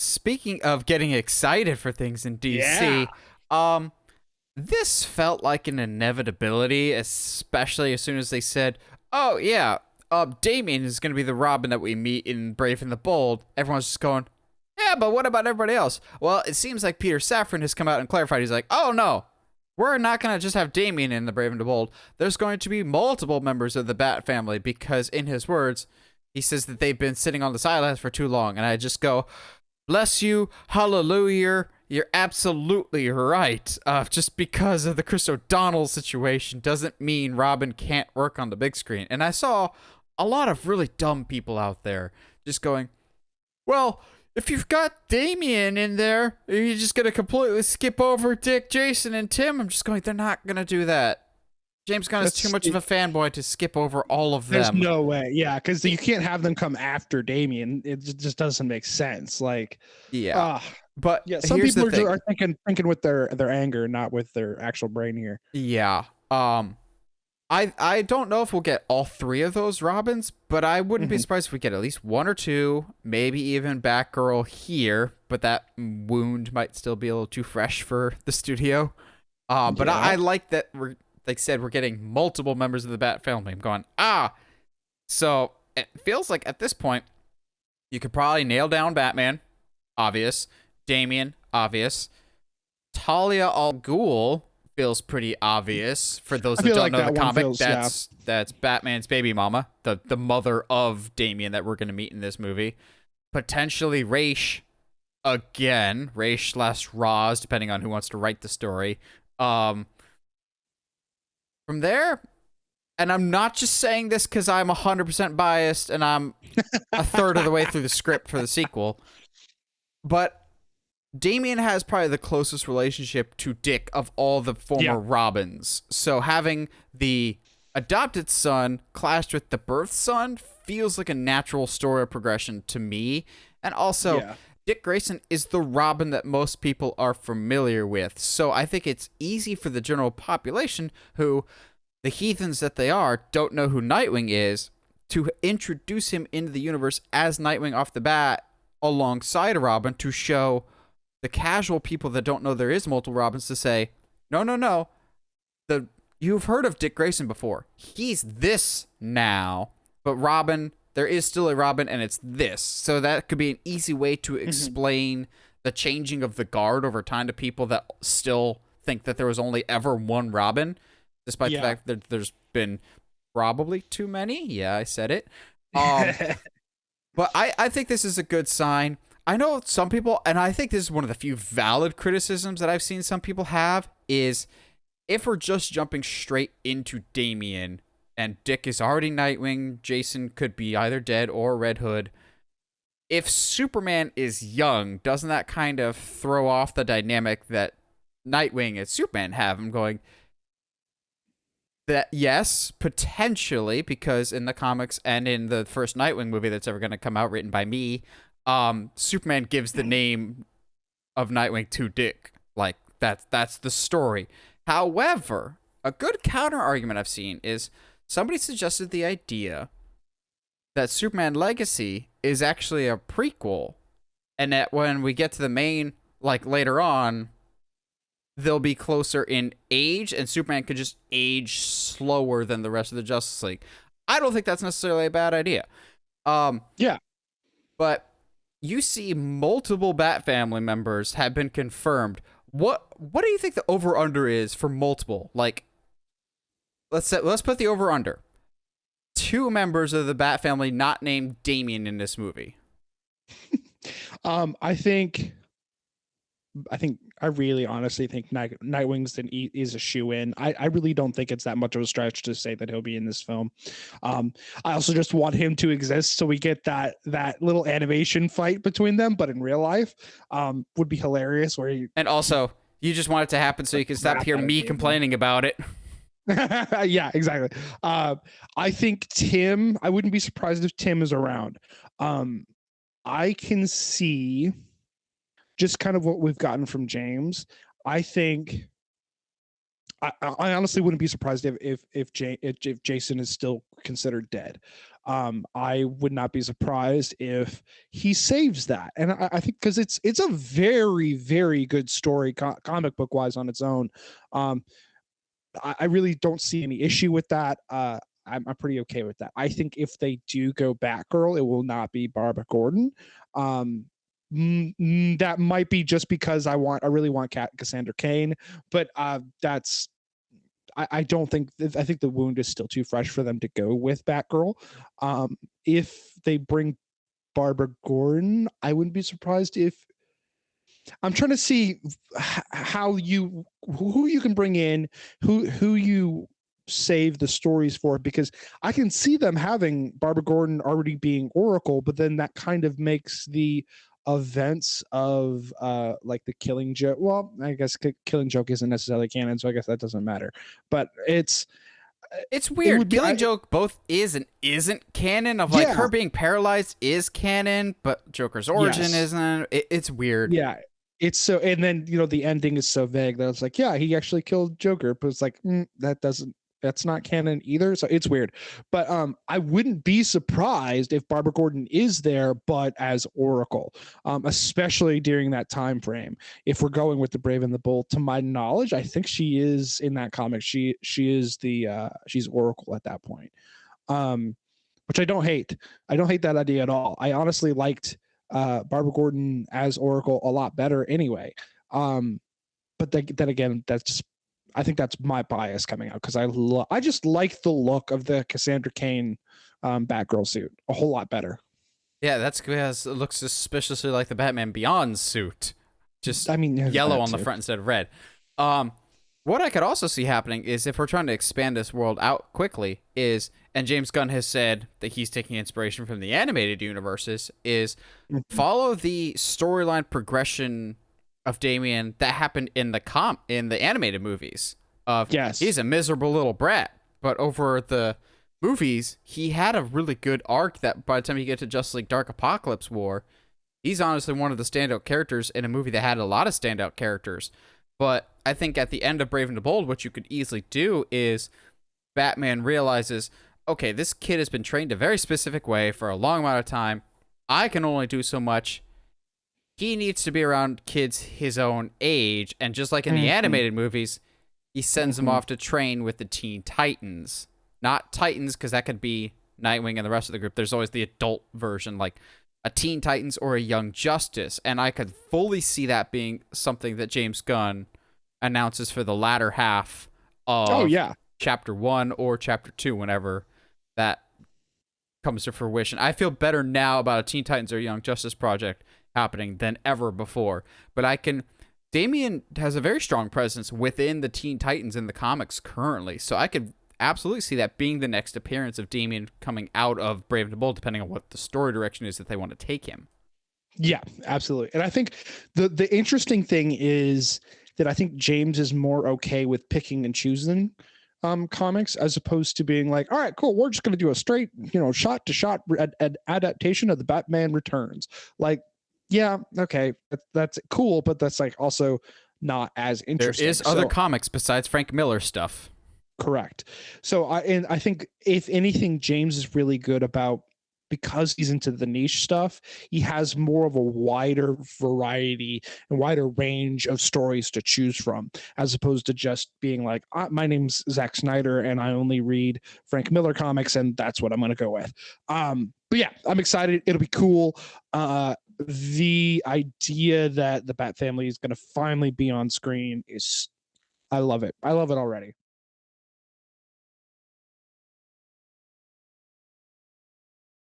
speaking of getting excited for things in Yeah. DC, this felt like an inevitability, especially as soon as they said, "Oh yeah, Damian is going to be the Robin that we meet in Brave and the Bold." Everyone's just going, "Yeah, but what about everybody else?" Well, it seems like Peter Safran has come out and clarified. He's like, "Oh no, we're not going to just have Damian in the Brave and the Bold. There's going to be multiple members of the Bat family because, in his words, he says that they've been sitting on the sidelines for too long." And I just go, bless you, hallelujah. You're absolutely right. Just because of the Chris O'Donnell situation doesn't mean Robin can't work on the big screen. And I saw a lot of really dumb people out there just going, well, if you've got Damian in there, are you just going to completely skip over Dick, Jason, and Tim? I'm just going, they're not going to do that. James Gunn is too much of a fanboy to skip over all of them. There's no way. Yeah, because you can't have them come after Damian. It just doesn't make sense. Like, yeah. But yeah, some here's people the thing. are thinking with their anger, not with their actual brain here. Yeah. I don't know if we'll get all three of those Robins, but I wouldn't be surprised if we get at least one or two, maybe even Batgirl here, but that wound might still be a little too fresh for the studio. But I like that we're, like I said, we're getting multiple members of the Bat family. I'm going, so it feels like at this point, you could probably nail down Batman, obvious. Damian, obvious. Talia al Ghul feels pretty obvious for those that don't know the comic. That's Batman's baby mama, the mother of Damian that we're going to meet in this movie. Potentially Raish again, Raish/Roz, depending on who wants to write the story. From there, and I'm not just saying this because I'm 100% biased and I'm a third of the way through the script for the sequel, but Damian has probably the closest relationship to Dick of all the former Robins. So having the adopted son clashed with the birth son feels like a natural story progression to me. And also, Dick Grayson is the Robin that most people are familiar with. So I think it's easy for the general population, who, the heathens that they are, don't know who Nightwing is, to introduce him into the universe as Nightwing off the bat alongside a Robin, to show the casual people that don't know there is multiple Robins to say, no, you've heard of Dick Grayson before. He's this now, but Robin, there is still a Robin, and it's this. So that could be an easy way to explain the changing of the guard over time to people that still think that there was only ever one Robin, despite the fact that there's been probably too many. Yeah, I said it. But I think this is a good sign. I know some people, and I think this is one of the few valid criticisms that I've seen some people have, is if we're just jumping straight into Damian, and Dick is already Nightwing, Jason could be either dead or Red Hood. If Superman is young, doesn't that kind of throw off the dynamic that Nightwing and Superman have? I'm going, that yes, potentially, because in the comics and in the first Nightwing movie that's ever going to come out, written by me, Superman gives the name of Nightwing to Dick. Like, that's the story. However, a good counter argument I've seen is somebody suggested the idea that Superman Legacy is actually a prequel, and that when we get to the main, like later on, they'll be closer in age, and Superman could just age slower than the rest of the Justice League. I don't think that's necessarily a bad idea. But you see multiple Bat family members have been confirmed. What do you think the over-under is for multiple? Like, let's put the over-under. 2 members of the Bat family not named Damian in this movie. I really honestly think Nightwing's is a shoe-in. I really don't think it's that much of a stretch to say that he'll be in this film. I also just want him to exist so we get that little animation fight between them, but in real life, would be hilarious. And also, you just want it to happen so you can stop hearing me complaining about it. Yeah, exactly. I think Tim, I wouldn't be surprised if Tim is around. I can see just kind of what we've gotten from James. I think I honestly wouldn't be surprised if Jason is still considered dead. I would not be surprised if he saves that. And I think because it's a very, very good story, comic book wise on its own. I really don't see any issue with that. I'm pretty okay with that. I think if they do go Batgirl, it will not be Barbara Gordon. That might be just because I really want Cassandra Cain, but that's I don't think I think the wound is still too fresh for them to go with Batgirl. If they bring Barbara Gordon, I wouldn't be surprised if I'm trying to see how who you can bring in, who you save the stories for, because I can see them having Barbara Gordon already being Oracle, but then that kind of makes the events of like the Killing Joke. Well, I guess Killing Joke isn't necessarily canon, so I guess that doesn't matter. But it's weird. Killing Joke both is and isn't canon. Of like her being paralyzed is canon, but Joker's origin isn't. It's weird. Yeah. It's so, and then the ending is so vague that it's like, yeah, he actually killed Joker, but it's like that's not canon either. So it's weird. But I wouldn't be surprised if Barbara Gordon is there, but as Oracle, especially during that time frame. If we're going with the Brave and the Bold, to my knowledge, I think she is in that comic. She is she's Oracle at that point, which I don't hate. I don't hate that idea at all. I honestly liked Barbara Gordon as Oracle a lot better anyway. But then again, that's just, I think that's my bias coming out, because I just like the look of the Cassandra Cain Batgirl suit a whole lot better. Yeah, that's because it looks suspiciously like the Batman Beyond suit. Just yellow on the front instead of red. What I could also see happening is, if we're trying to expand this world out quickly, and James Gunn has said that he's taking inspiration from the animated universes, is follow the storyline progression of Damian that happened in the animated movies. He's a miserable little brat, but over the movies, he had a really good arc that by the time you get to Justice League Dark Apocalypse War, he's honestly one of the standout characters in a movie that had a lot of standout characters. But I think at the end of Brave and the Bold, what you could easily do is Batman realizes, okay, this kid has been trained a very specific way for a long amount of time. I can only do so much. He needs to be around kids his own age. And just like in the animated movies, he sends them off to train with the Teen Titans. Not Titans, because that could be Nightwing and the rest of the group. There's always the adult version, like a Teen Titans or a Young Justice. And I could fully see that being something that James Gunn announces for the latter half of Chapter 1 or Chapter 2, whenever that comes to fruition. I feel better now about a Teen Titans or Young Justice project happening than ever before. But Damian has a very strong presence within the Teen Titans in the comics currently. So I could absolutely see that being the next appearance of Damian coming out of Brave and the Bold, depending on what the story direction is that they want to take him. Yeah, absolutely. And I think the interesting thing is that I think James is more okay with picking and choosing comics, as opposed to being like, all right, cool, we're just going to do a straight, shot to shot adaptation of the Batman Returns. Like, yeah, okay, that's cool, but that's like also not as interesting. There is other comics besides Frank Miller stuff. Correct. So I think if anything, James is really good about, because he's into the niche stuff, he has more of a wider variety and wider range of stories to choose from, as opposed to just being like, my name's Zack Snyder and I only read Frank Miller comics and that's what I'm going to go with. But yeah, I'm excited. It'll be cool. The idea that the Batfamily is going to finally be on screen I love it. I love it already.